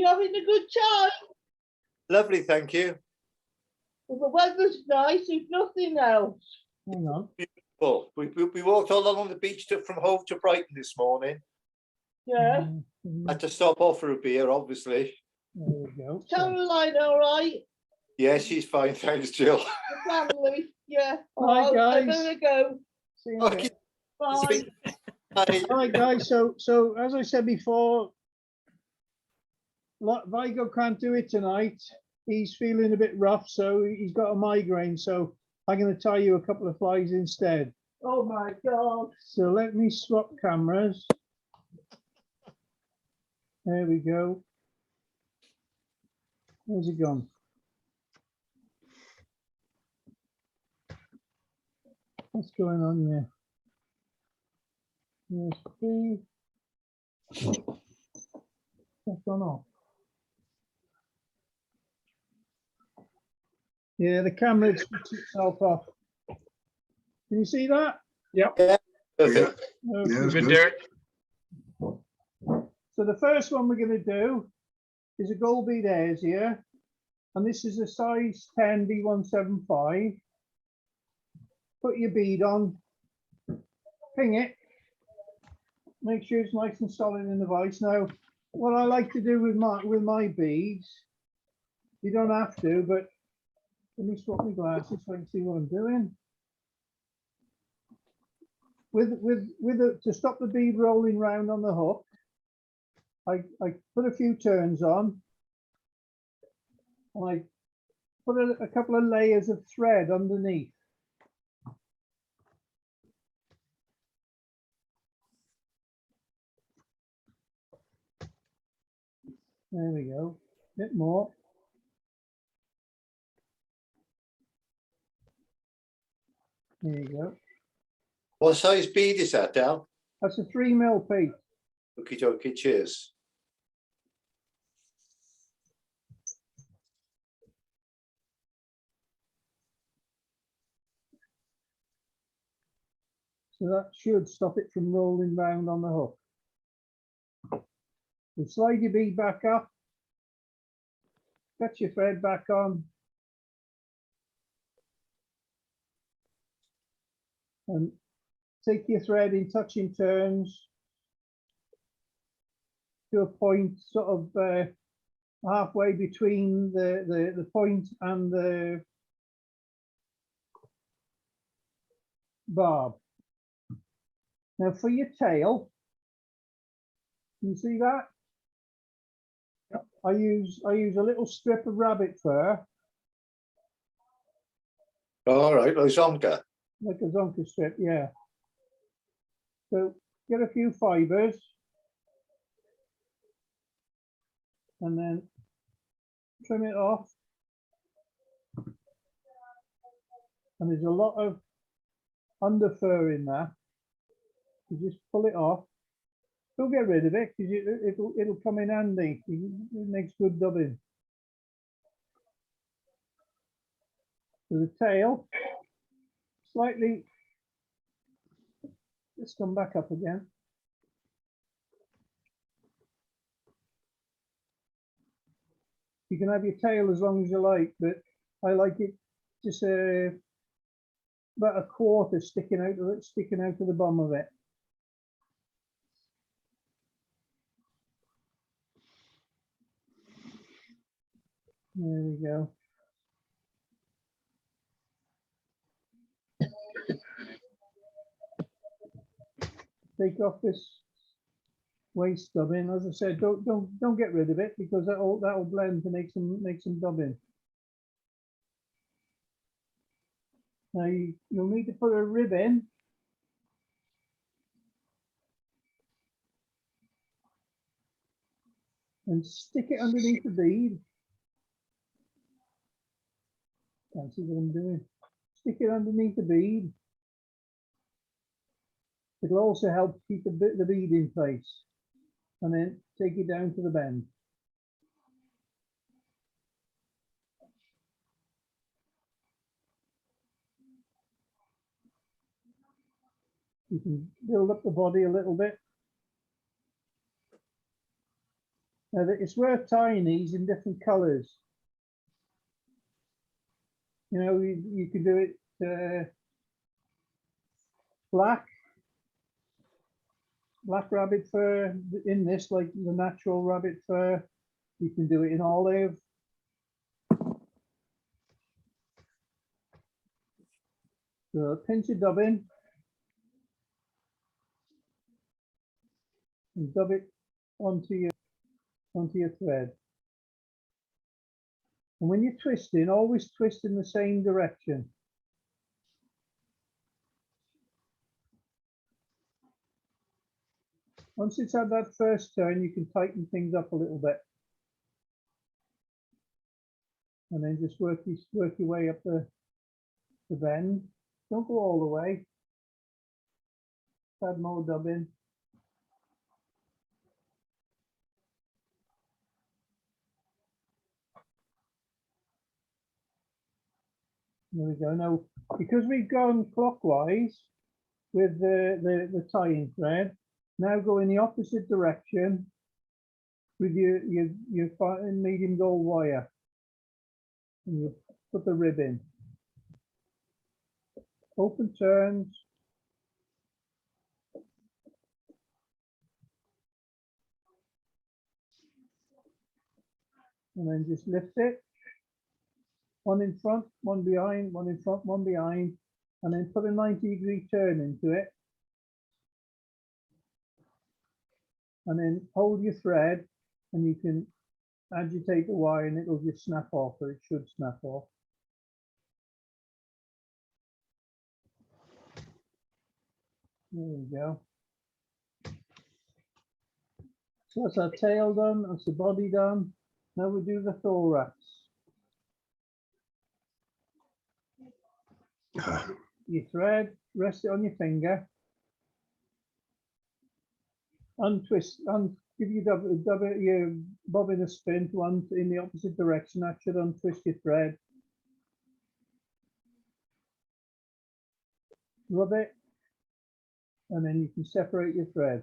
You having a good time? Lovely, thank you. Well, the weather's nice, if nothing else. Hang on. Well, we walked all along the beach from Hove to Brighton this morning. Yeah. Had to stop off for a beer, obviously. There we go. Caroline, all right? Yeah, she's fine, thanks, Jill. The family, yeah. Hi, Oh, I guys. better go. See you in a Okay. bit. Bye. Bye. All right, guys. So as I said before, Vigo can't do it tonight. He's feeling a bit rough, so he's got a migraine. So I'm going to tie you a couple of flies instead. Oh my God. So let me swap cameras. There we go. Where's it gone? What's going on here? There's three. What's gone off? Yeah, the camera switched itself off. Can you see that? Yep. Perfect. Okay. Yeah, Good, good. Derek. So the first one we're going to do is a Gold Bead Hares Ear, and this is a size 10 D175. Put your bead on, ping it, make sure it's nice and solid in the vise. Now, what I like to do with my beads, you don't have to, but let me swap my glasses so I can see what I'm doing. To stop the bead rolling round on the hook, I put a few turns on, and I put a couple of layers of thread underneath. There we go, bit more. There you go. What size bead is that, Dal? That's a 3mm piece. Okie dokie, cheers. So that should stop it from rolling round on the hook. So slide your bead back up, cut your thread back on, and take your thread in touching turns to a point sort of halfway between the point and the barb. Now for your tail, can you see that? I use a little strip of rabbit fur, All right, Zonka. like a zonka strip, yeah. So get a few fibers and then trim it off. And there's a lot of under fur in there. You just pull it off. Don't get rid of it because it'll come in handy. It makes good dubbing. So the tail, slightly, let's come back up again. You can have your tail as long as you like, but I like it just about a quarter sticking out of the bottom of it. There we go. Take off this waist dubbing. As I said, don't get rid of it because that'll blend to make some dubbing. Now you'll need to put a rib in. And stick it underneath the bead. Can't see what I'm doing. Stick it underneath the bead. It'll also help keep the bead in place. And then take it down to the bend. You can build up the body a little bit. Now, it's worth tying these in different colours. You know, you can do it black rabbit fur in this, like the natural rabbit fur. You can do it in olive. So pinch your dubbing and dub it onto your thread. And when you're twisting, always twist in the same direction. Once it's had that first turn, you can tighten things up a little bit. And then just work your way up the bend. Don't go all the way. Add more dubbing. There we go. Now, because we've gone clockwise with the tying thread, now go in the opposite direction with your fine medium gold wire, and you put the rib in. Open turns. And then just lift it. One in front, one behind, one in front, one behind, and then put a 90-degree turn into it. And then hold your thread, and you can agitate the wire and it'll just snap off, or it should snap off. There we go. So that's our tail done, that's the body done. Now we do the thorax. Your thread, rest it on your finger. Untwist, give your bobbin a spin to in the opposite direction. That should untwist your thread. Rub it, and then you can separate your thread.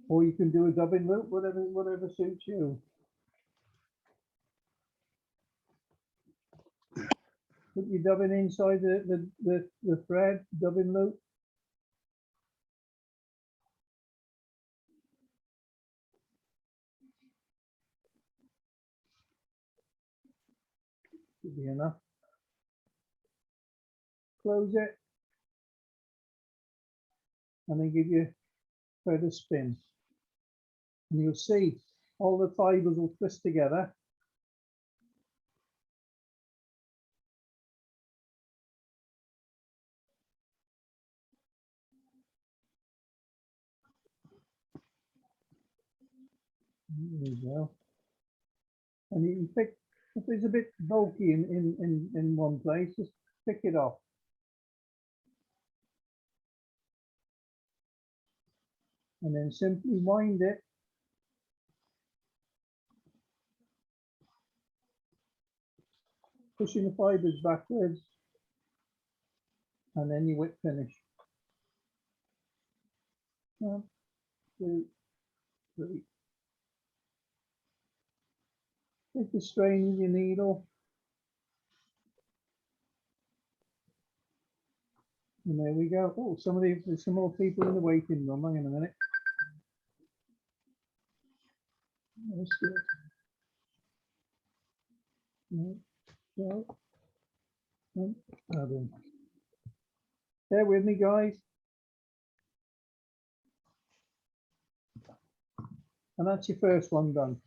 Or you can do a dubbing loop, whatever suits you. Put your dubbing inside the thread, dubbing loop. Should be enough. Close it. And then give your thread a spin. And you'll see all the fibers will twist together. There you go. And you can pick, if it's a bit bulky in one place, just pick it off. And then simply wind it. Pushing the fibers backwards. And then you whip finish. 1, 2, 3. Take the strain with your needle. And there we go. Oh, there's some more people in the waiting room. Hang on a minute. That's good. Bear with me, guys. And that's your first one done.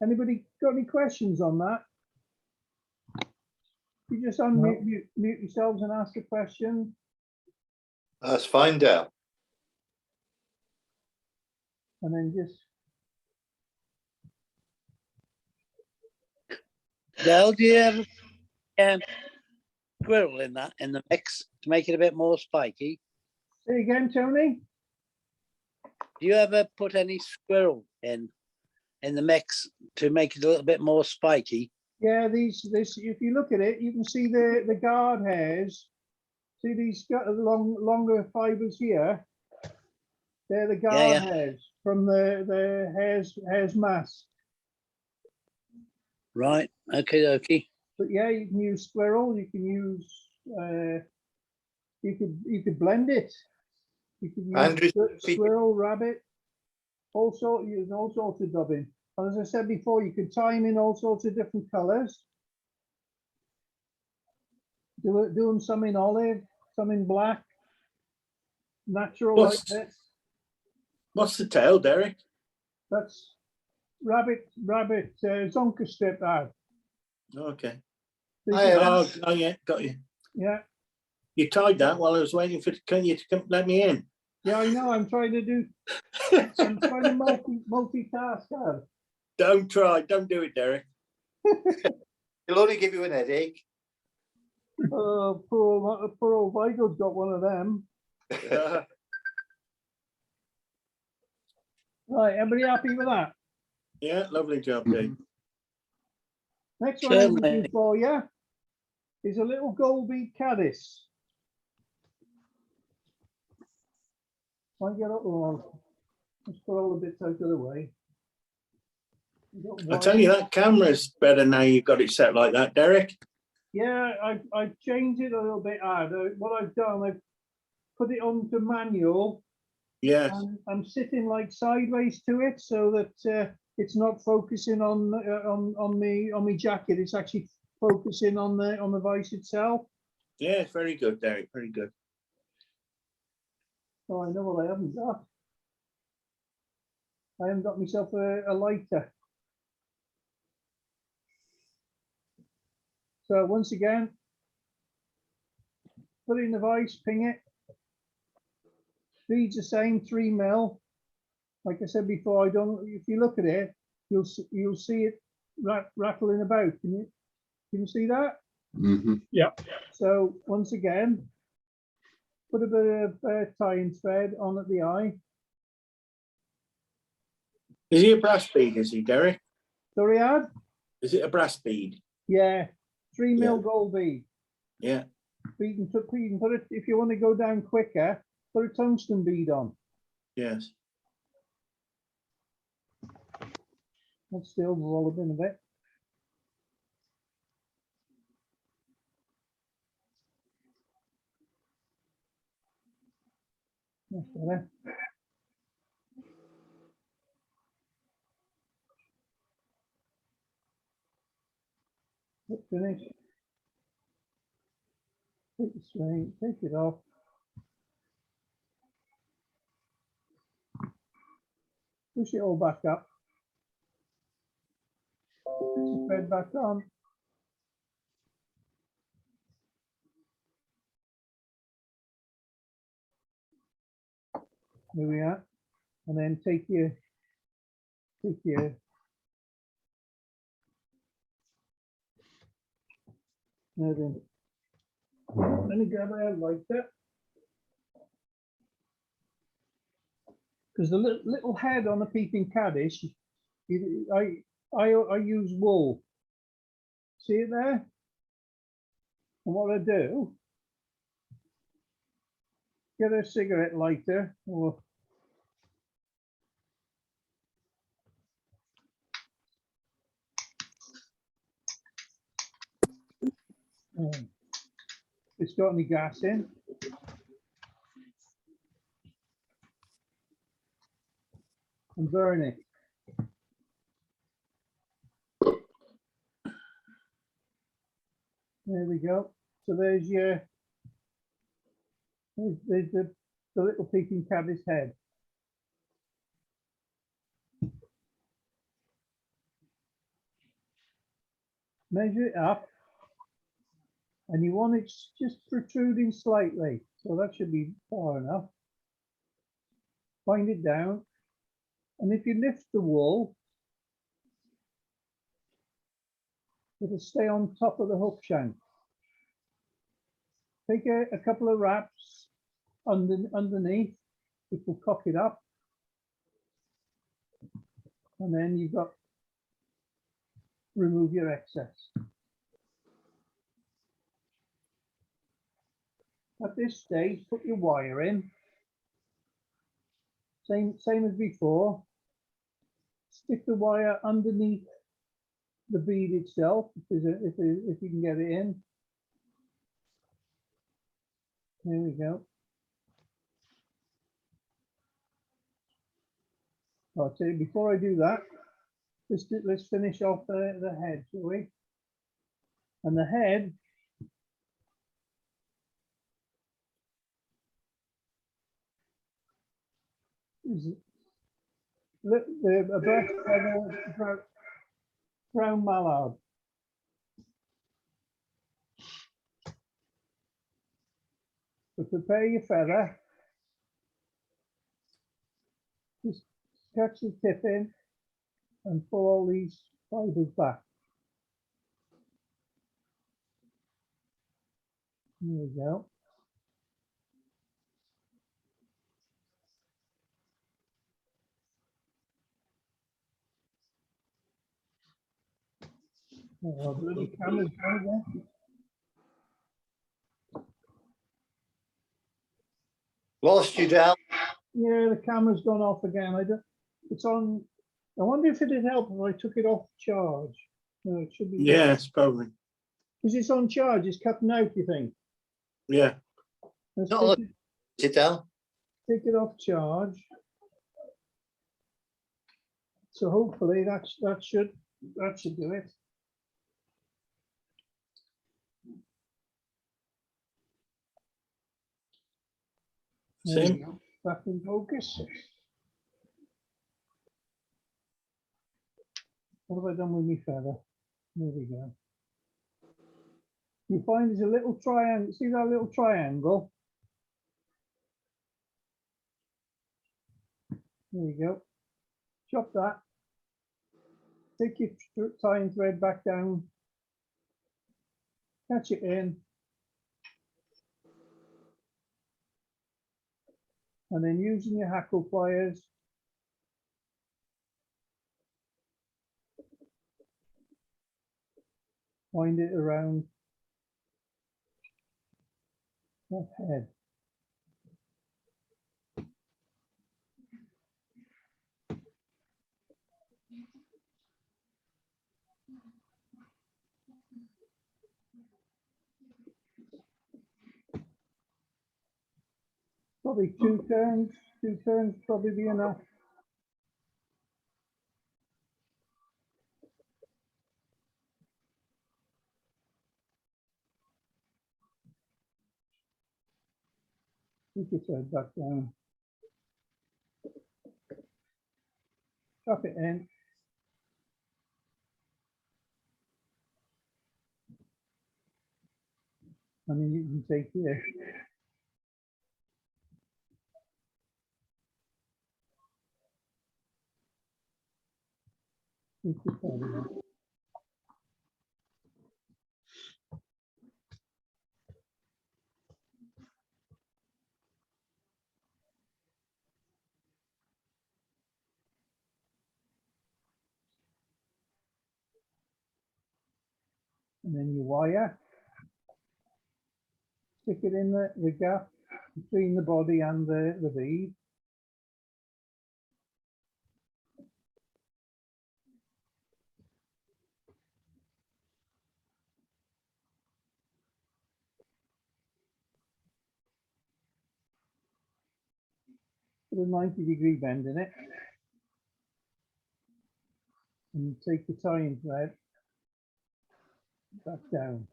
Anybody got any questions on that? You just unmute mute yourselves and ask a question. Let's find out. And then just. Del, do you have squirrel in the mix to make it a bit more spiky? Say again, Tony. Do you ever put any squirrel in the mix to make it a little bit more spiky? Yeah, this if you look at it, you can see the guard hairs. See these longer fibers here. They're the Yeah, guard hares from the hare's mask. Right. Okay, okay. But yeah, you can use squirrel. You can use. You could blend it. You could use Andrew, squirrel, rabbit, use all sorts of dubbing. And as I said before, you could tie them in all sorts of different colours. Do them some in olive, some in black, natural like this. What's the tail, Derek? That's rabbit zonka strip out. Okay. Hi, Oh, yeah, got you. Yeah, You tied that while I was waiting for you to come, let me in. yeah, I know. I'm trying to multitask. Out. Don't do it, Derek. It'll only give you an headache. Poor old Vigo's got one of them. Right, everybody happy with that? Yeah, lovely job, Dave. Next one I'm going to do Certainly. for you is a little Gold Bead Caddis. I get up all. Let's put all the bits out of the way. I tell you, that camera's better now you've got it set like that, Derek. Yeah, I've changed it a little bit. What I've done, I've put it onto manual. Yes. And I'm sitting like sideways to it so that it's not focusing on my jacket. It's actually focusing on the vice itself. Yeah, very good, Derek. Very good. Oh, I know what I haven't got. I haven't got myself a lighter. So once again, put it in the vice, ping it. Beads the same, 3 mil. Like I said before, if you look at it, you'll see it rattling about. Can you see that? Mm-hmm. Yeah. So once again, put a bit of tying thread on at the eye. Is he a brass bead, is he, Derek? Sorry, Ad? Is it a brass bead? Yeah, 3 mil Yeah. gold bead. Yeah. You can put it, if you want to go down quicker, put a tungsten bead on. Yes. Let's still roll it in a bit. That's better. Finish. Take it straight, take it off. Push it all back up. Push the thread back on. There we are. And then take your now then. Let me grab it out like that. Because the little head on a peeping caddis, I use wool. See it there? And what I do, get a cigarette lighter or it's got any gas in. And burn it. There we go. So there's the little peeping caddis head. Measure it up, and you want it just protruding slightly. So that should be far enough. Wind it down, and if you lift the wool, it'll stay on top of the hook shank. Take a couple of wraps underneath, which will cock it up. And then you've got, remove your excess. At this stage, put your wire in. Same as before. Stick the wire underneath the bead itself, if you can get it in. There we go. I'll tell you, before I do that, let's finish off the head, shall we? And the head is a black feather brown mallard. So prepare your feather. Just catch the tip in and pull all these fibers back. There we go. Oh, bloody camera's going there. Lost you, Del. Yeah, the camera's gone off again. It's on. I wonder if it'd help if I took it off charge. No, it should be. Yes, probably. Because it's on charge, it's cutting out, you think? Yeah. Let's Not take Sit down. it off charge. So hopefully that should do it. There we Same. go. Back in focus. What have I done with my feather? There we go. You find there's a little triangle. See that little triangle? There you go. Chop that. Take your tying thread back down. Catch it in. And then using your hackle pliers, wind it around that head. Probably two turns probably be enough. Take your thread back down. Drop it in. And then you can take your thread in. And then your wire, stick it in the gap between the body and the bead. Put a 90-degree bend in it. And take the tying thread back down.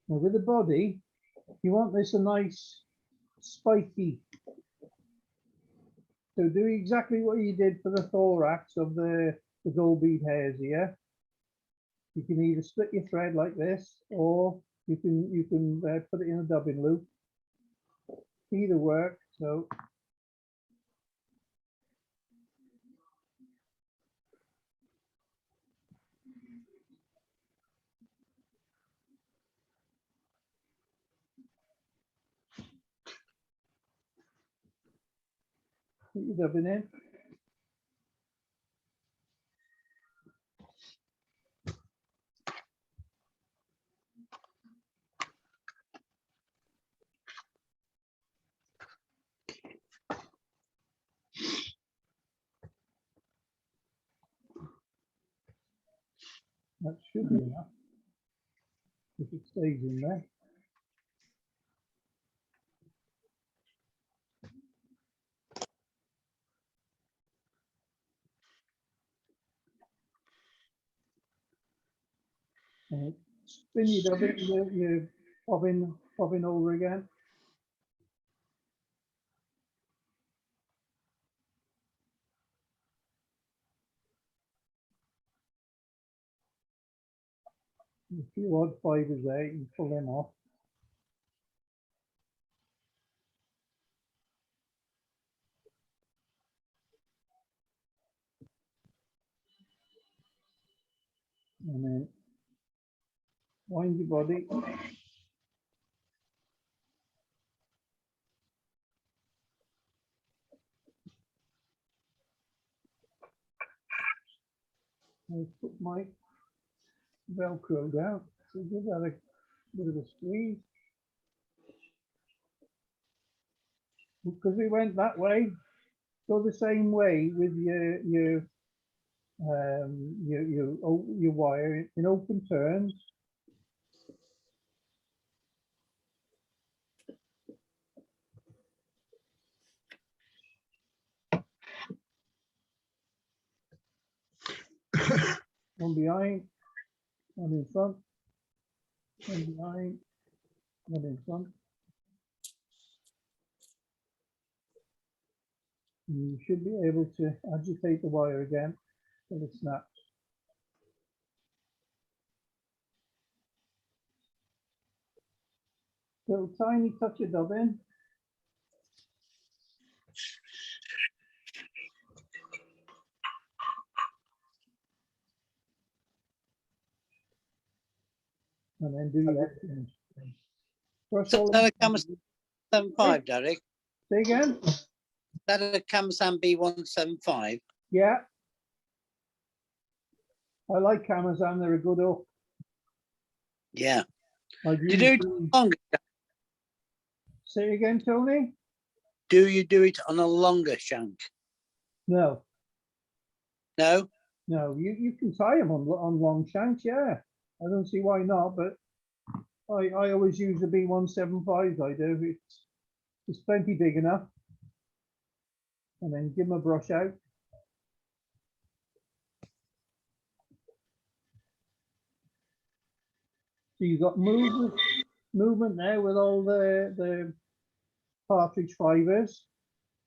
Now with the body, you want this a nice spiky. So do exactly what you did for the thorax of the Gold Bead Hares Ear. You can either split your thread like this, or you can put it in a dubbing loop. Either work. So put your dubbing in. That should be enough. If it stays in there. Spin it a bit, you're bobbing over again. A few odd fibers there, you can pull them off. And then wind your body. I'll put my Velcro down, so give that a bit of a squeeze. Because we went that way, go the same way with your wire in open turns. One behind, one in front, one behind, one in front. And you should be able to agitate the wire again till it snaps. Little tiny touch of dubbing. And then do your actions. Brush all That a them- Camas 75, Derek? Say again? That a Kamasan B175? Yeah. I like Amazon, they're a good hook. Yeah. I've Do you do used it them- longer? Say again, Tony? Do you do it on a longer shank? No, No? no, you can tie them on long shanks, yeah. I don't see why not, but I always use the B175s, I do. It's plenty big enough. And then give them a brush out. So you've got movement there with all the partridge fibers.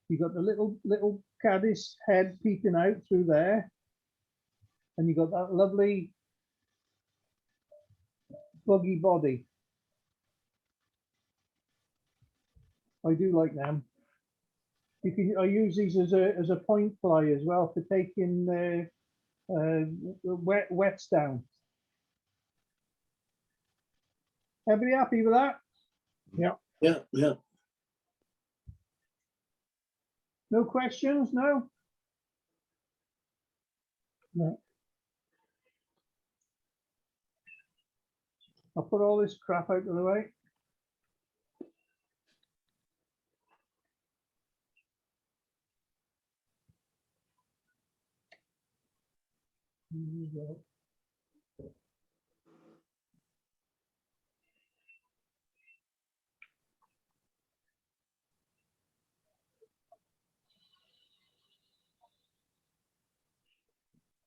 You've got the little caddis head peeking out through there. And you've got that lovely buggy body. I do like them. I use these as a point fly as well for taking wets down. Everybody happy with that? Yeah. No questions? No? No. I'll put all this crap out of the way. Here we go.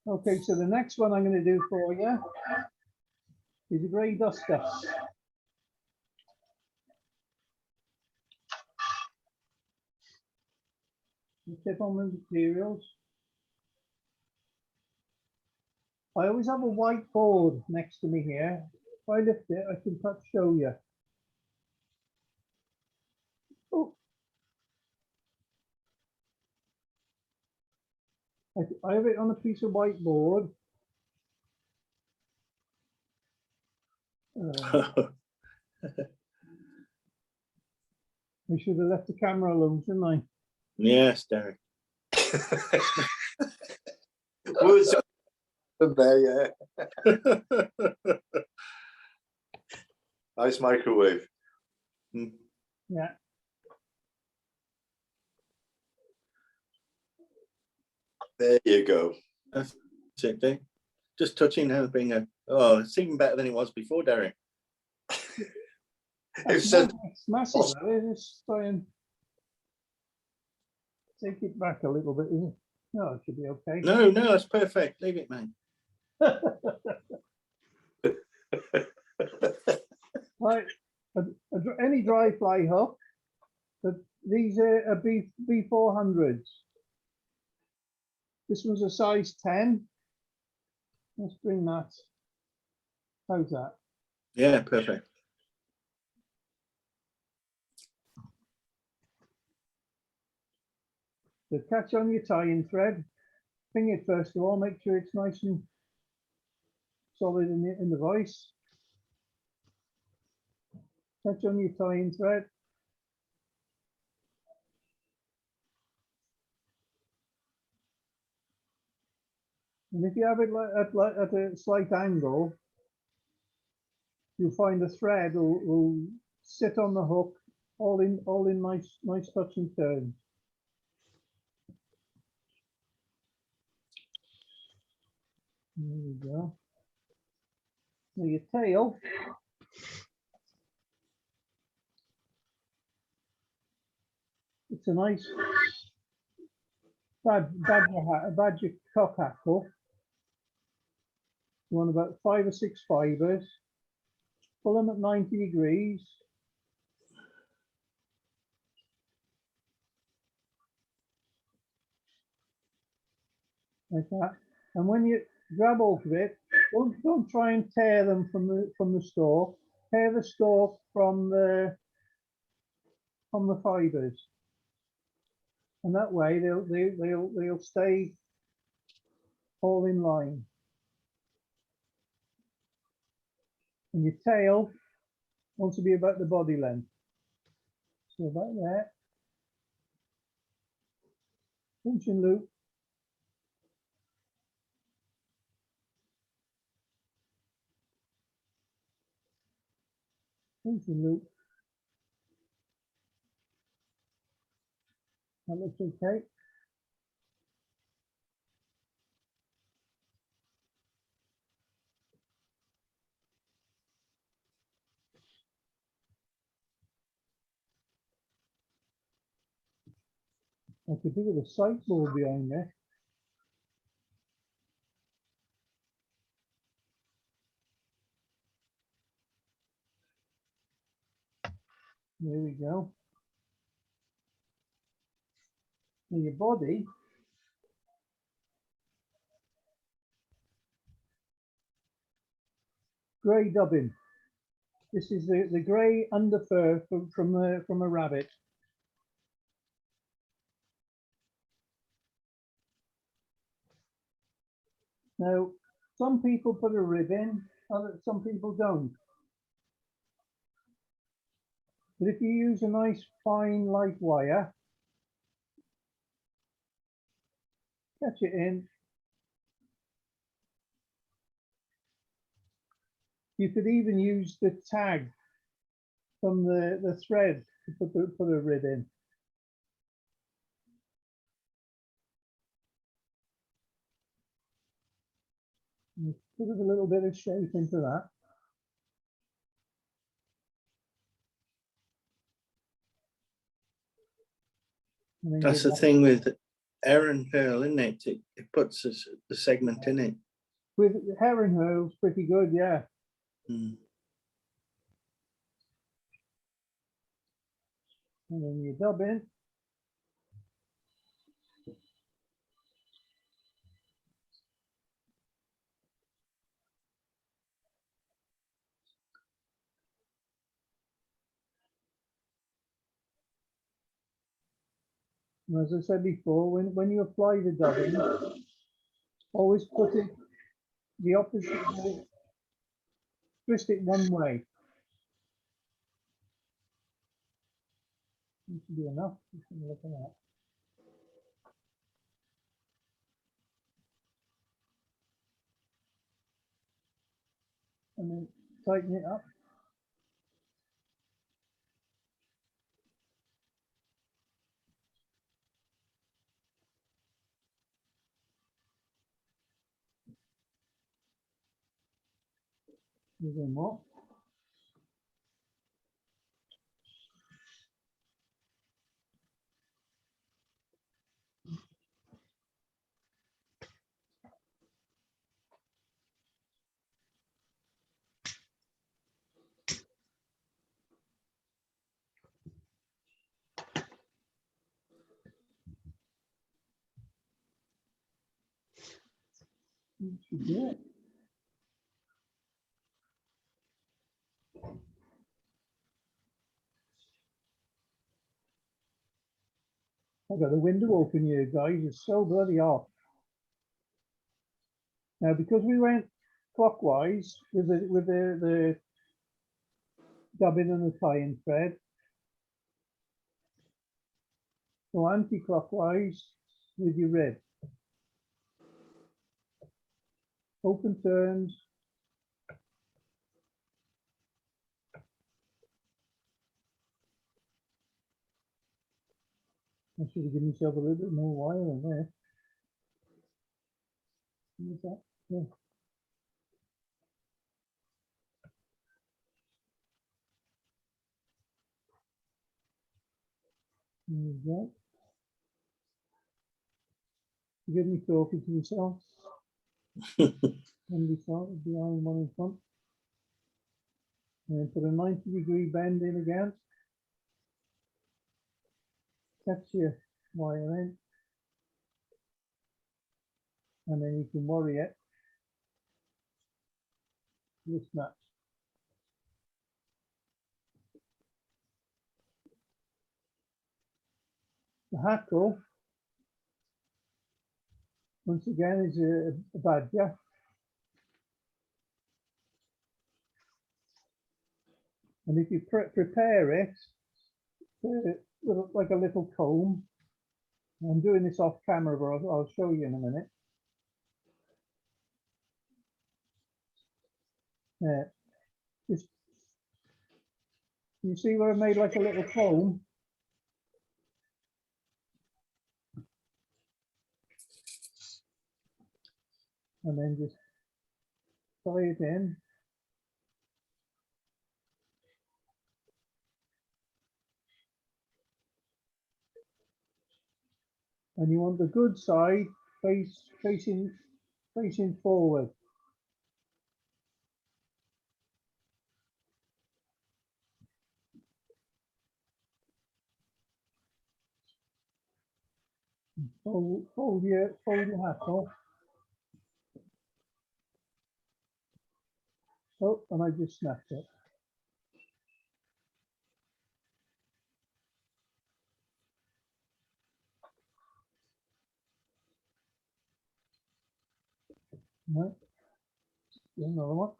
Okay, so the next one I'm going to do for you is a grey duster. The tip on the materials. I always have a white board next to me here. If I lift it, I can show you. Oh. I have it on a piece of white board. I should have left the camera alone, shouldn't I? Yes, Derek. Was there, yeah. Nice microwave. Yeah. There you go. That's it, Dave. just touching everything. Oh, it's even better than it was before, Derek. It's It's massive. That is. Let's try and take it back a little bit. Isn't it? No, it should be okay. No, that's perfect. Leave it, mate. Right, any dry fly hook, but these are B400s. This one's a size 10. Let's bring that. How's that? Yeah, perfect. So catch on your tying thread. Ping it first of all. Make sure it's nice and solid in the vise. Catch on your tying thread. And if you have it at a slight angle, you'll find the thread will sit on the hook, all in nice touch and turn. There we go. Now your tail. It's a nice badger cock hackle. You want about 5 or 6 fibers. Pull them at 90 degrees. Like that. And when you grab hold of it, don't try and tear them from the stalk. Tear the stalk from the fibers, and that way they'll stay all in line. And your tail wants to be about the body length. So about there. Pinch and loop. Pinch and loop. That looks okay. I could do with a sight ball behind there. There we go. Now your body, grey dubbing. This is the grey underfur from a rabbit. Now, some people put a rib in, some people don't. But if you use a nice fine light wire, catch it in. You could even use the tag from the thread to put a rib in. And put a little bit of shape into that. And then That's give the thing with Aaron Pearl, isn't it? It puts the segment in it. with heron hooves, pretty good, yeah. Mm. And then you dub in. And as I said before, when you apply the dubbing, always put it the opposite way, twist it one way. That should be enough. Just have a look at that. And then tighten it up. There's one more. That should be it. I've got the window open here, guys. It's so bloody hot. Now, because we went clockwise with the dubbing and the tie-in thread, so anti-clockwise with your rib. Open turns. I should have given myself a little bit more wire in there. What's that? Yeah. There you go. Forgive me talking to myself. One beside, behind, one in front. And then put a 90-degree bend in again. Catch your wire in. And then you can worry it. This match. The hackle, once again, is a badger. And if you prepare it, like a little comb, I'm doing this off camera, but I'll show you in a minute. Just, you see where I made like a little comb? And then just tie it in. And you want the good side facing forward. Fold your hackle. Oh, and I just snapped it. No, another one.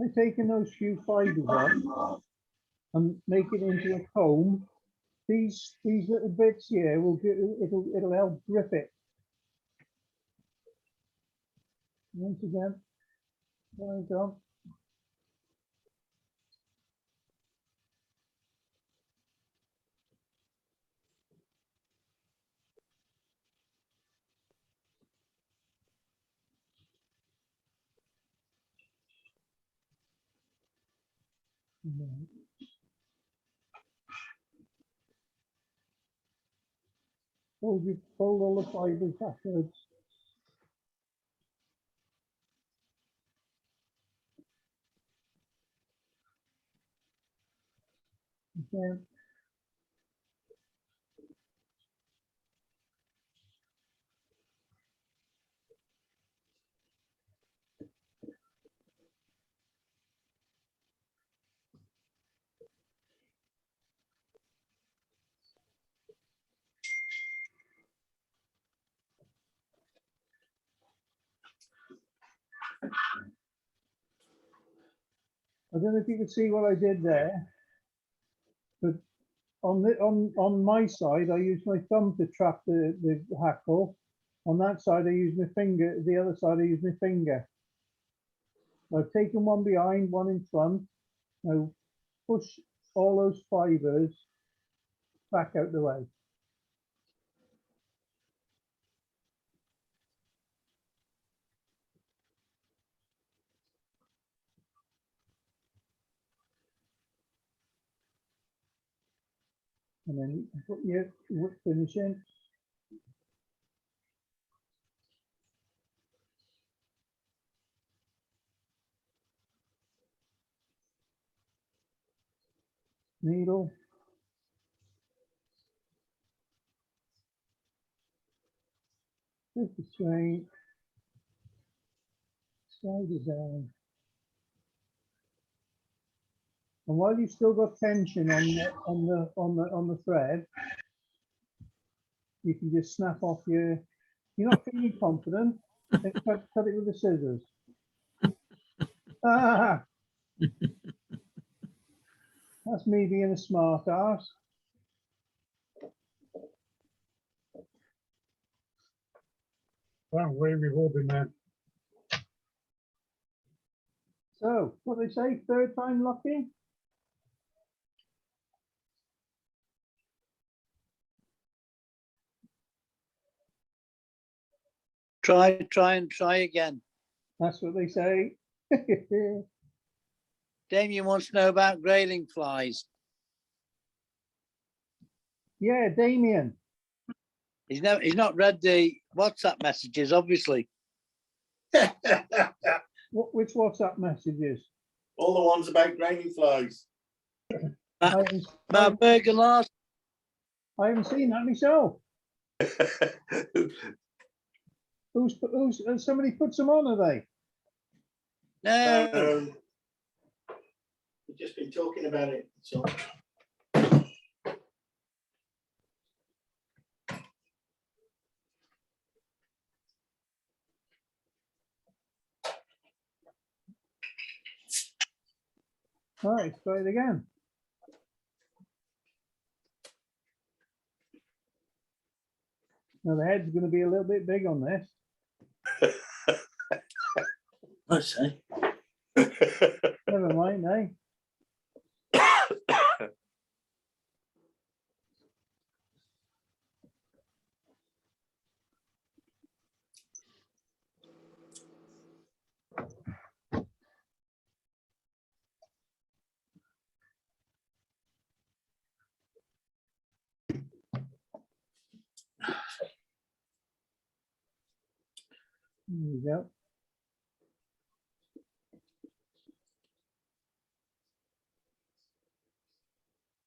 I've taken those few fibers off and make it into a comb. These little bits here will get it'll help grip it. Once again, there we go. Fold all the fibers backwards. Again. I don't know if you can see what I did there, but on my side, I use my thumb to trap the hackle. On that side, I use my finger. The other side, I use my finger. I've taken one behind, one in front. Now push all those fibers back out the way. And then you can put your whip finish in. Needle. Take the string. Slide it down. And while you've still got tension on the thread, you can just snap off your. You're not feeling confident. Then cut it with the scissors. Ah, that's me being a smart ass. Wow, way rewarding there. So what they say, third time lucky. Try again. That's what they say. Damien wants to know about grayling flies. Yeah, Damien. He's not read the WhatsApp messages, obviously. Which WhatsApp messages? All the ones about grainy flies. My burger last. I haven't seen that myself. Who's somebody puts them on, are they? No. We've just been talking about it. So All right, try it again. Now the head's going to be a little bit big on this. I say. Never mind, eh? There you go.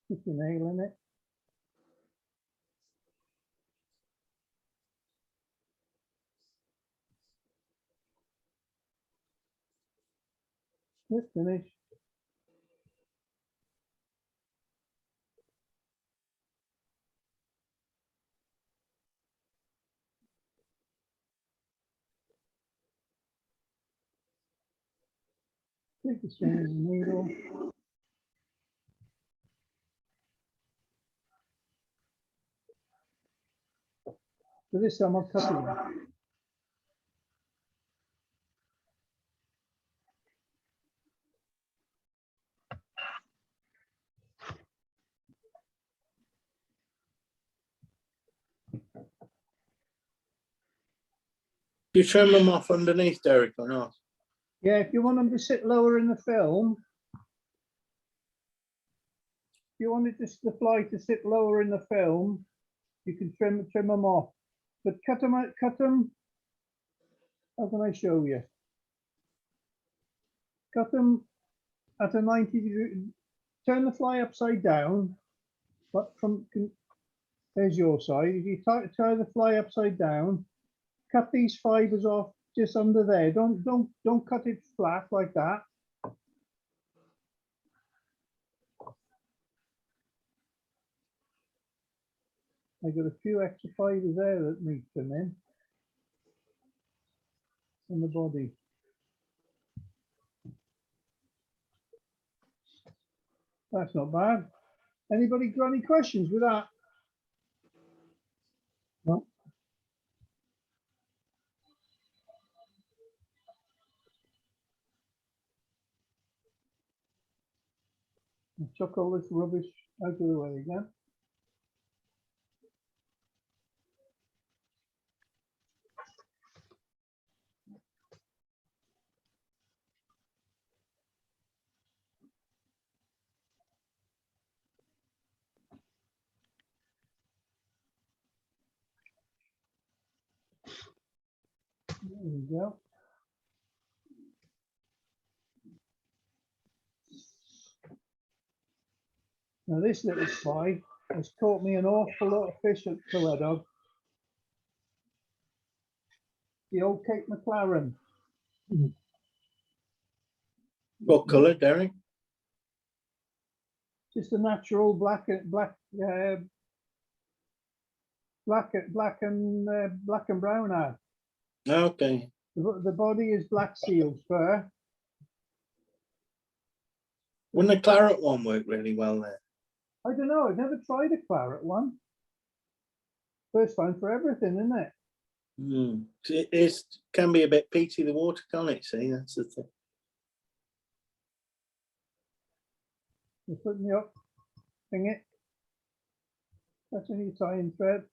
Put your nail in it. Just finish. Take the string and the needle. So this time I'll cut it. You trim them off underneath, Derek, or not? Yeah, if you want them to sit lower in the film, if you wanted the fly to sit lower in the film, you can trim them off. But cut them out, cut them. How can I show you? Cut them at a 90 degree. Turn the fly upside down. But there's your side. If you tie the fly upside down, cut these fibers off just under there. Don't cut it flat like that. I got a few extra fibers there that need trimming on the body. That's not bad. Anybody got any questions with that? No. I'll chuck all this rubbish out of the way again. There we go. Now this little spy has caught me an awful lot of fish at Toledo. The old Kate McClaren. What colour, Derek? Just a natural black and brown eye. Okay. The body is black seal's fur. Wouldn't the claret one work really well there? I don't know. I've never tried a claret one. First time for everything, isn't it? It is, can be a bit peaty, the water, can't it? See, that's the thing. You're putting me up, thing it. That's any tying thread.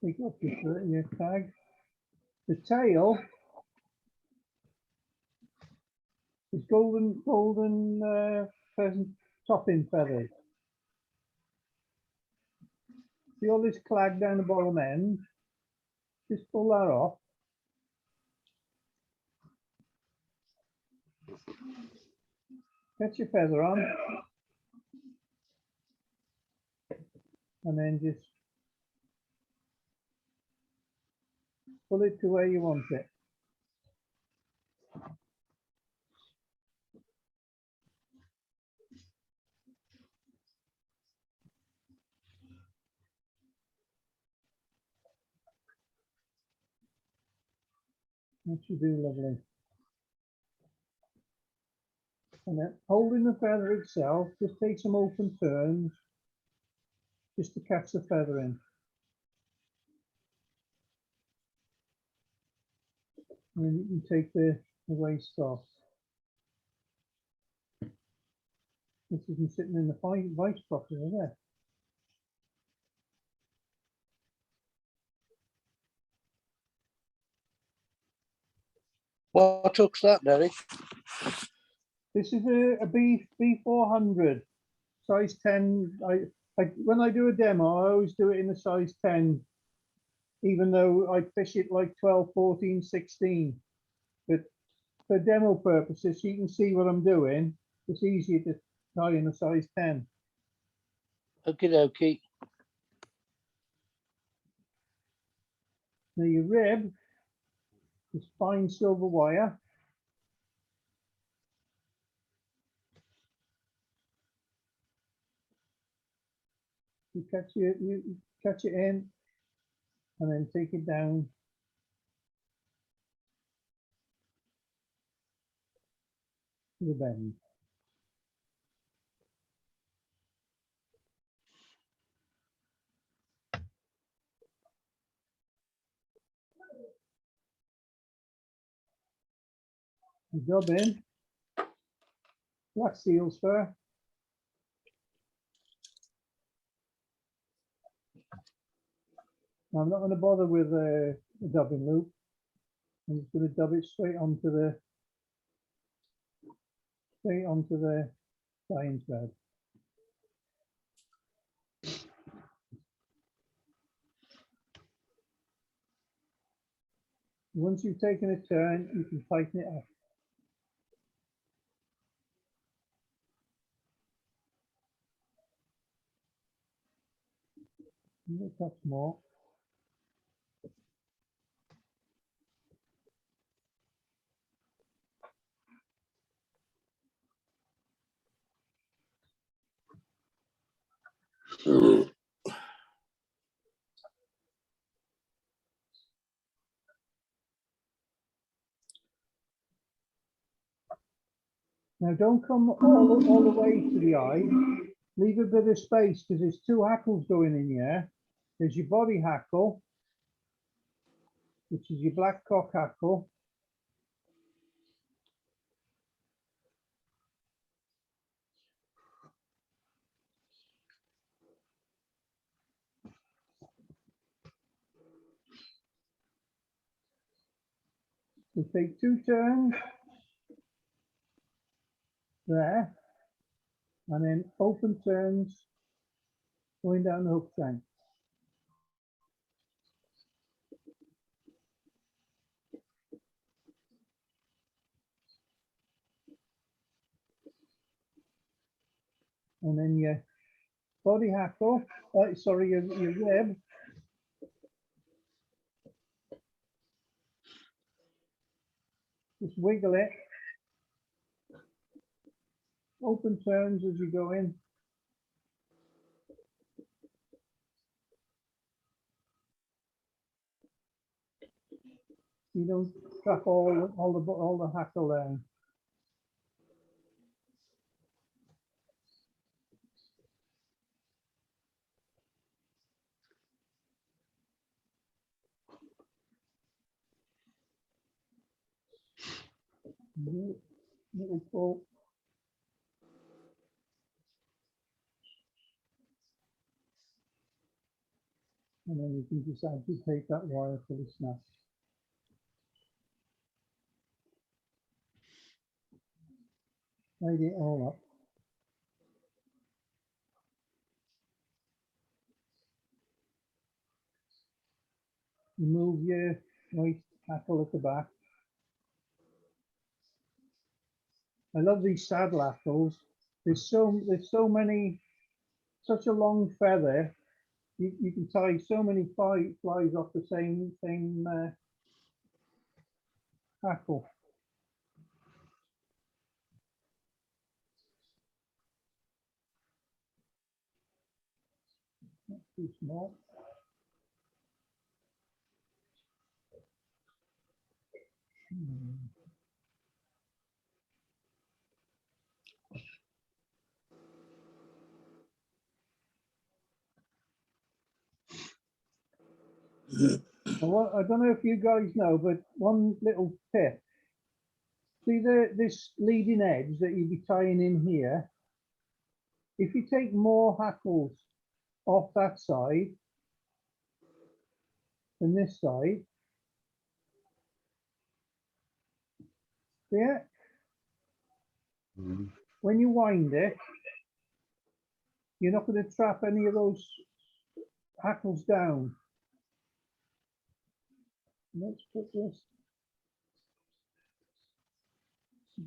Take up your tag. The tail is golden pheasant topping feathers. See all this clag down the bottom end? Just pull that off. Get your feather on. And then just pull it to where you want it. What you do, lovely. And then holding the feather itself, just take some open turns just to catch the feather in. And then you can take the waist off. This isn't sitting in the vice properly, is it? What took's that, Derek? This is a B400 size 10. When I do a demo, I always do it in a size 10, even though I fish it like 12, 14, 16. But for demo purposes, you can see what I'm doing. It's easier to tie in a size 10. Okie dokie. Now your rib is fine silver wire. You catch it in and then take it down to the bend. You dub in black seal's fur. Now, I'm not going to bother with the dubbing loop. I'm just going to dub it straight onto the tying thread. Once you've taken a turn, you can tighten it up. A touch more. Now don't come all the way to the eye. Leave a bit of space because there's two hackles going in here. There's your body hackle, which is your black cock hackle. So take 2 turns there, and then open turns going down the hook shank. And then your body hackle, sorry, your web. Just wiggle it. Open turns as you go in. You don't trap all the hackle down. Little pull. And then you can just agitate that wire till it snaps. Tidy it all up. Remove your white hackle at the back. I love these saddle hackles. There's so many, such a long feather. You can tie so many flies off the same hackle. Not too small. Well, I don't know if you guys know, but one little tip. See this leading edge that you'd be tying in here? If you take more hackles off that side than this side, yeah, when you wind it, you're not going to trap any of those hackles down. Let's put this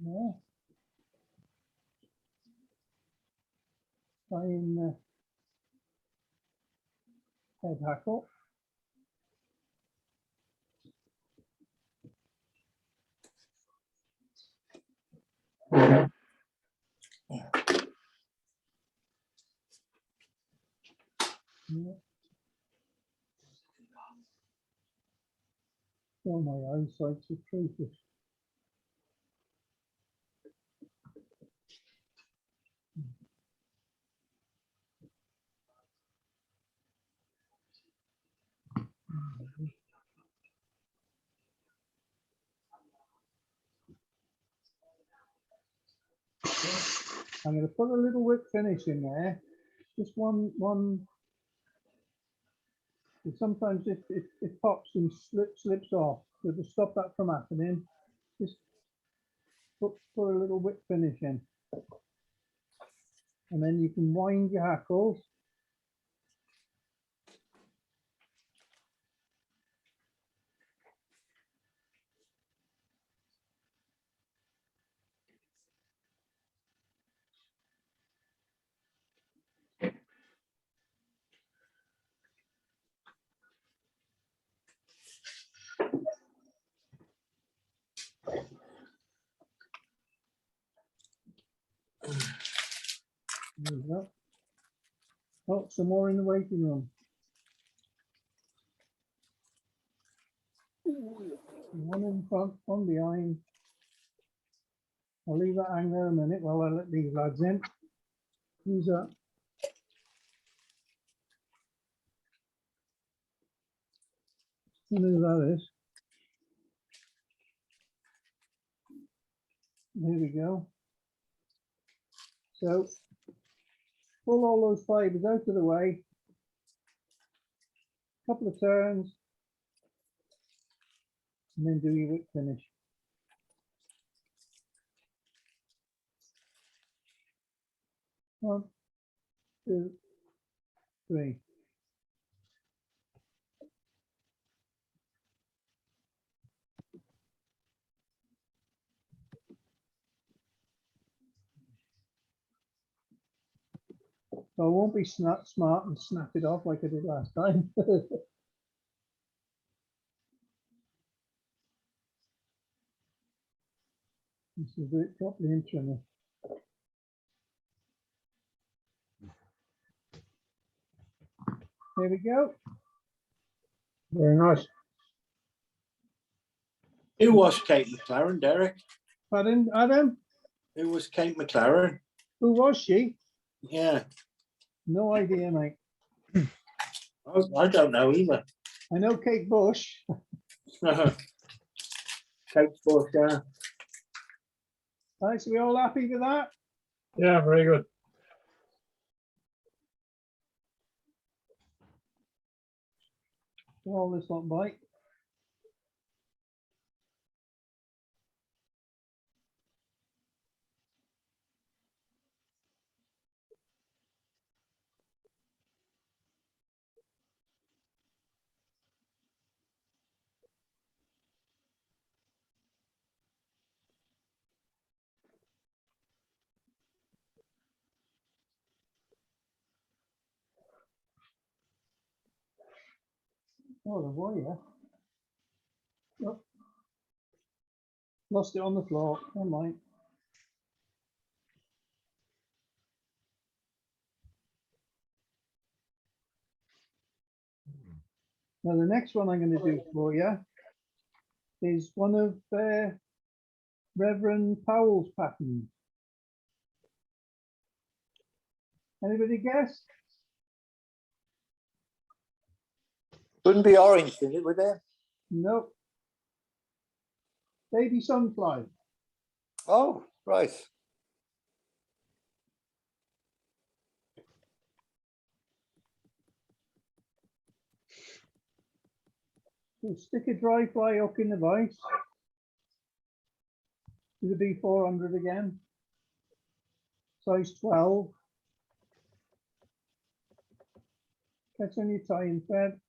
there. Tie in the head hackle. Yeah. Oh, my eyesight's atrocious. I'm going to put a little whip finish in there. Just one. Sometimes it pops and slips off. So to stop that from happening, just put a little whip finish in. And then you can wind your hackles. There you go. Oh, some more in the waiting room. One in front, one behind. I'll leave that hang there a minute while I let these lads in. Who's that? I know who that is. There we go. So pull all those fibers out of the way. Couple of turns. And then do your wick finish. One, two, three. So I won't be smart and snap it off like I did last time. This is do it properly and trim it. There we go. Very nice. Who was Kate McClaren, Derek? Pardon, Adam? Who was Kate McClaren? Who was she? Yeah, No idea, mate. I don't know either. I know Kate Bush. Kate Bush, yeah. Right, so we all happy with that? Yeah, very good. All this lot bite. Oh, the wire. Oh. Lost it on the floor. Never mind. Now the next one I'm going to do for you is one of Reverend Powell's patterns. Anybody guess? Wouldn't be orange, did it, would there? Nope. Baby Sunfly. Oh, right. So stick a dry fly hook in the vise. It'll be 400 again. Size 12. Catch on your tying thread.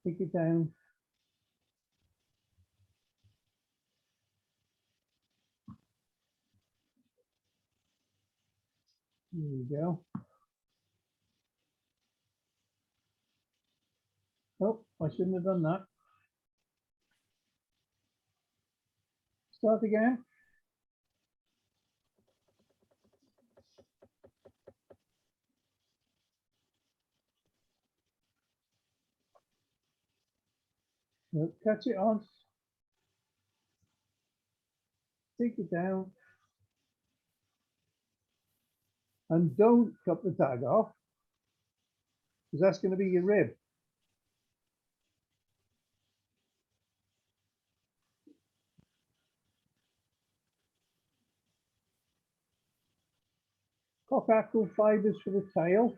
Take it down. There we go. Oh, I shouldn't have done that. Start again. No, catch it on. Take it down. And don't cut the tag off, because that's going to be your rib. Cockle fibers for the tail.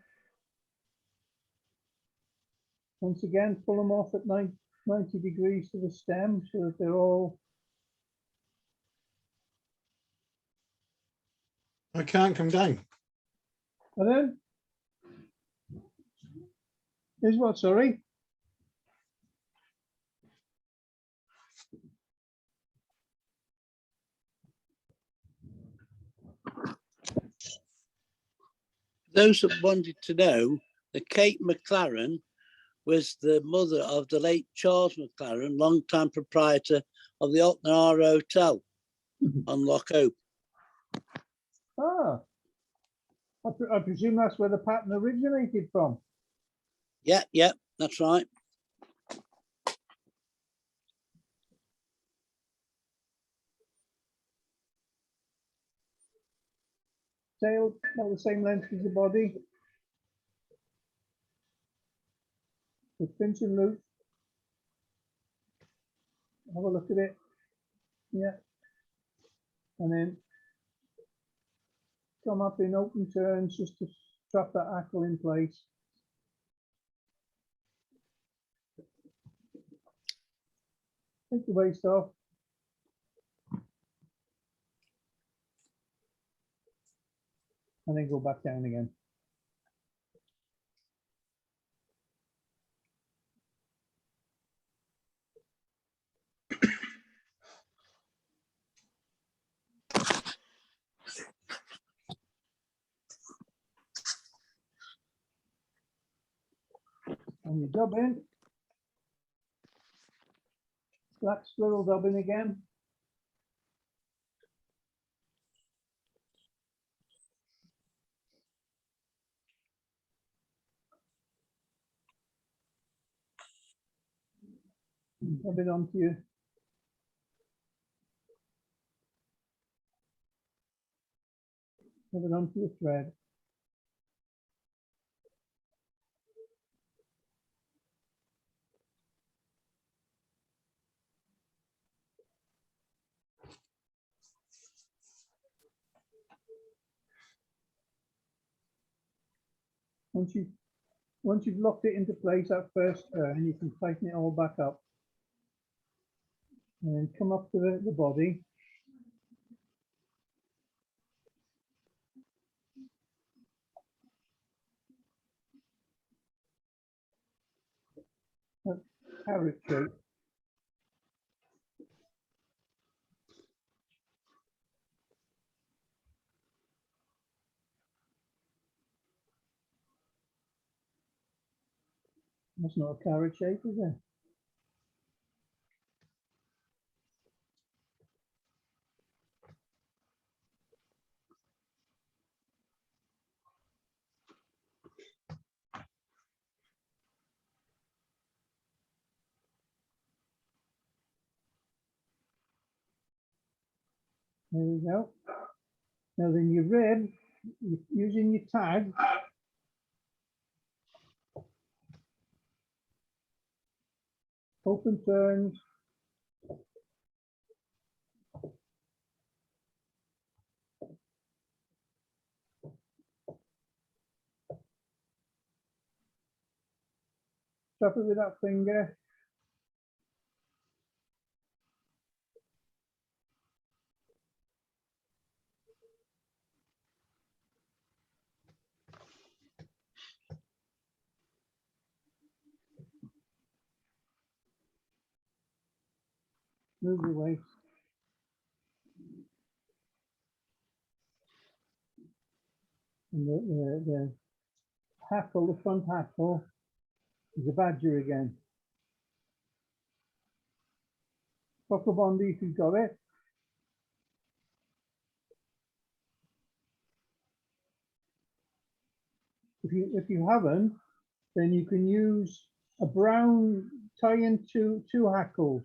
Once again, pull them off at 90 degrees to the stem so that they're all. I can't come down. And then, here's what, sorry? Those that wanted to know, the Kate McClaren was the mother of the late Charles McClaren, long-time proprietor of the Altnara Hotel on Loch Hope. Ah, I presume that's where the pattern originated from. Yeah, that's right. Tail about the same length as the body. With pinch and loop. Have a look at it. Yeah. And then come up in open turns just to trap that hackle in place. Take the waist off. And then go back down again. And you dub in. Black squirrel dubbing again. Dub it onto you. Dub it onto your thread. Once you've locked it into place that first turn, you can tighten it all back up. And then come up to the body. Carrot shape. That's not a carrot shape, is it? There we go. Now then your rib, using your tag, open turns, trap it with that finger. Move the waist. And the hackle, the front hackle, is a badger again. Buckle bondi if you've got it. If you haven't, then you can use a brown, tie in two hackles.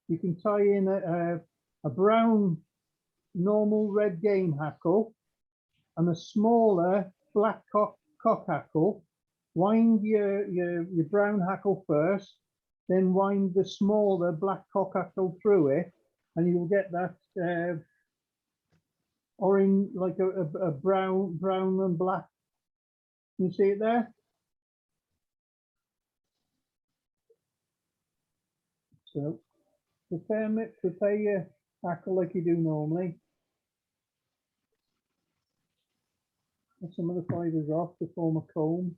You can tie in a brown normal red game hackle and a smaller black cock hackle. Wind your brown hackle first, then wind the smaller black cock hackle through it, and you'll get that orange, like a brown and black. Can you see it there? So prepare your hackle like you do normally. Get some of the fibers off to form a comb.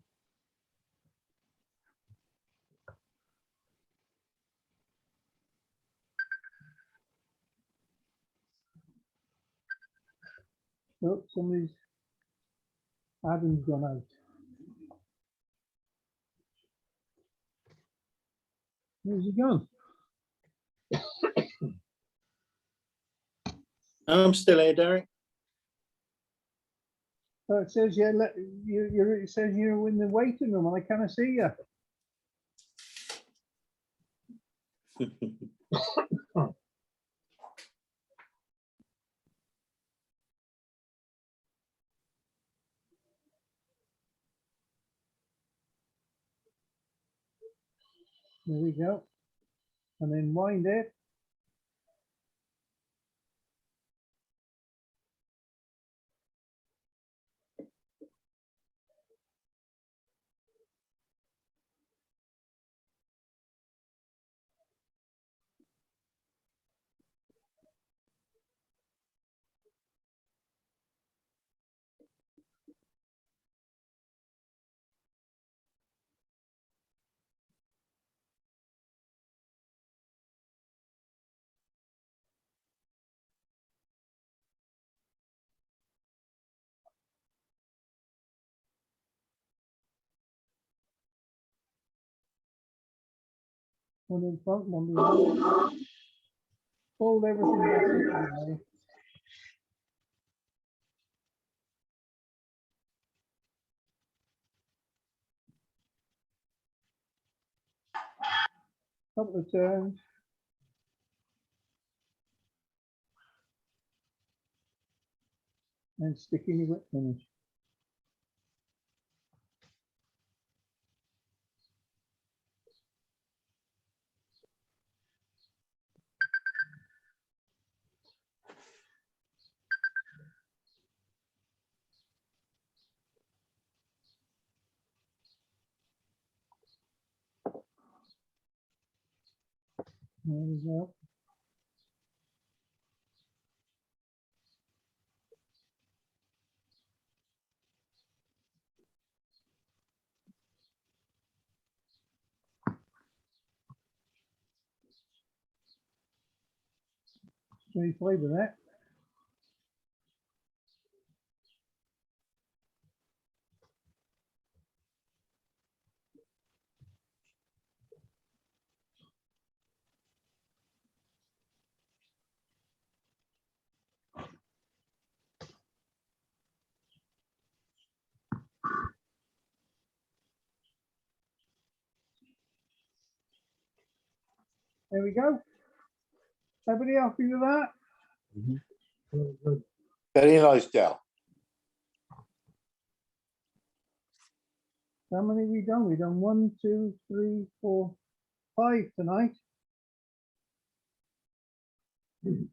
Oh, somebody's Adam's gone out. Where's he gone? I'm still here, Derek. Oh, it says it says you're in the waiting room and I can't see you. There we go. And then wind it. One in front, one behind. Fold everything back into the way. Couple of turns. And sticking your whip finish. There we go. So you play with that. There we go. Everybody happy with that? Very nice, Del. How many have we done? We've done 1, 2, 3, 4, 5 tonight. The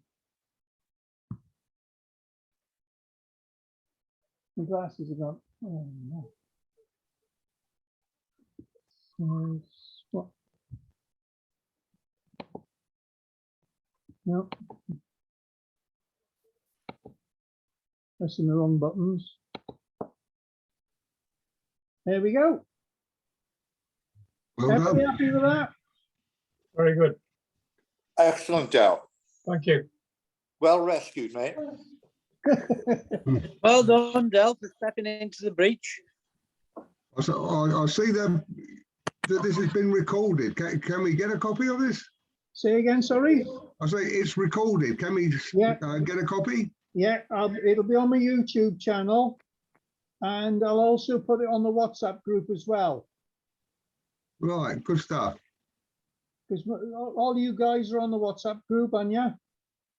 glasses are gone. Oh no. What? No. Pressing the wrong buttons. There we go. Well Everybody done. happy with that? Very good. Excellent, Del. Thank you. Well rescued, mate. Well done, Del, for stepping into the breach. I see that this has been recorded. Can we get a copy of this? Say again, sorry? I say it's recorded. Can we Yeah. get a copy? Yeah, it'll be on my YouTube channel. And I'll also put it on the WhatsApp group as well. Right, good stuff. Because all you guys are on the WhatsApp group, aren't you?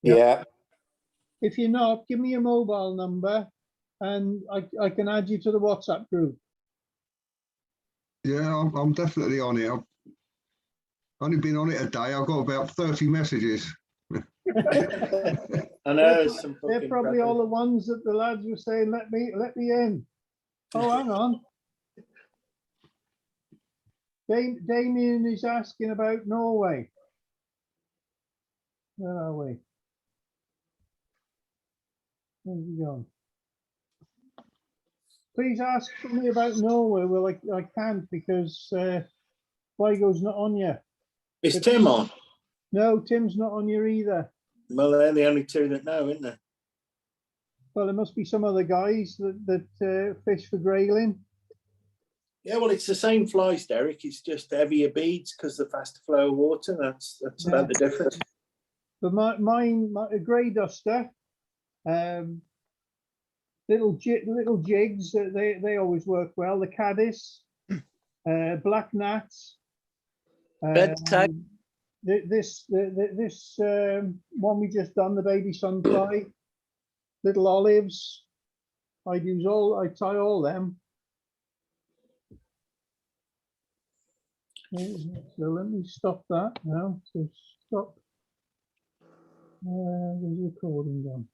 Yeah. If you're not, give me your mobile number and I can add you to the WhatsApp group. Yeah, I'm definitely on it. I've only been on it a day. I've got about 30 messages. I know some They're fucking probably crap. all the ones that the lads were saying, let me in. Oh, hang on. Damien is asking about Norway. Where are we? Where's he gone? Please ask me about Norway. Well, I can't because Sligo's not on yet. Is Tim on? No, Tim's not on here either. Well, they're the only two that know, isn't there? Well, there must be some other guys that fish for grayling. Yeah, well, it's the same flies, Derek. It's just heavier beads because the faster flow of water. That's about the difference. But mine, a grey duster, little jigs, they always work well. The caddis, black gnats. Red tag. This one we just done, the baby sunfly, little olives. I tie all them. So let me stop that now. So stop. There's the recording done.